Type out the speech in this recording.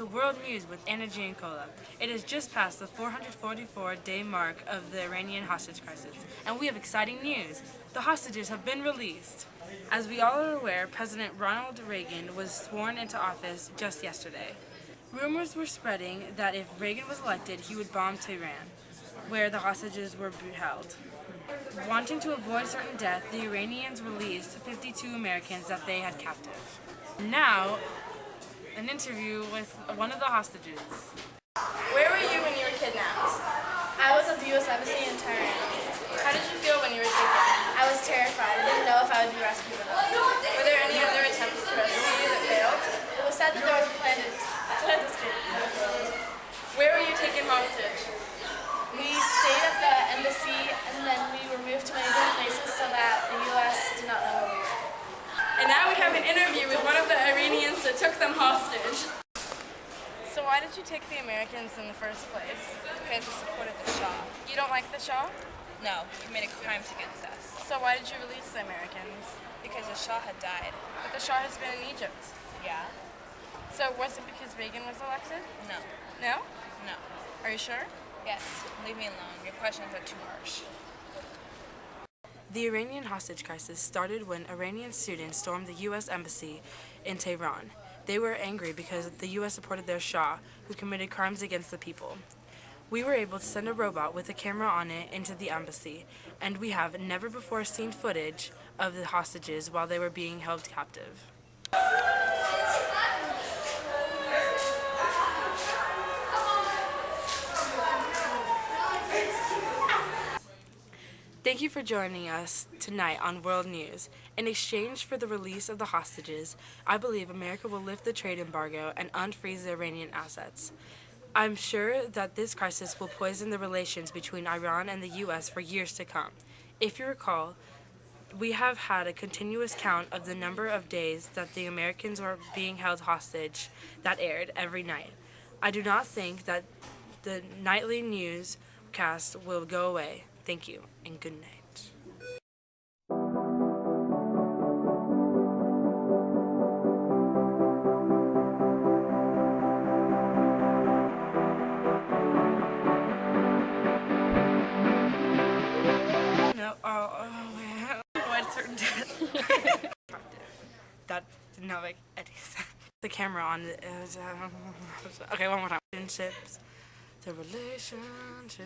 to World News with Anna Giancola. It has just passed the 444-day mark of the Iranian hostage crisis, and we have exciting news. The hostages have been released. As we all are aware, President Ronald Reagan was sworn into office just yesterday. Rumors were spreading that if Reagan was elected, he would bomb Tehran, where the hostages were held. Wanting to avoid certain death, the Iranians released 52 Americans that they had captive. Now, an interview with one of the hostages. Where were you when you were kidnapped? I was at the U.S. Embassy in Tehran. How did you feel when you were taken? I was terrified. I didn't know if I would be rescued or not. Were there any other attempts to rescue you that failed? It was said that there was a plan to escape. Where were you taken hostage? We stayed at the embassy and then we were moved to many different places so that the U.S. did not know where we were. And now we have an interview with one of the Iranians that took them hostage. So why did you take the Americans in the first place? Because we supported the Shah. You don't like the Shah? No, he committed crimes against us. So why did you release the Americans? Because the Shah had died. But the Shah has been in Egypt. Yeah? So was it because Reagan was elected? No. No? No. Are you sure? Yes. Leave me alone. Your questions are too harsh. The Iranian hostage crisis started when Iranian students stormed the U.S. Embassy in Tehran. They were angry because the U.S. supported their Shah, who committed crimes against the people. We were able to send a robot with a camera on it into the embassy, and we have never before seen footage of the hostages while they were being held captive. Thank you for joining us tonight on World News. In exchange for the release of the hostages, I believe America will lift the trade embargo and unfreeze the Iranian assets. I'm sure that this crisis will poison the relations between Iran and the U.S. for years to come. If you recall, we have had a continuous count of the number of days that the Americans were being held hostage that aired every night. I do not think that the nightly newscast will go away. Thank you, and good night. No, avoid certain death. That did not make any sense. The camera on it is, okay, one more time. Relationships, the relationships.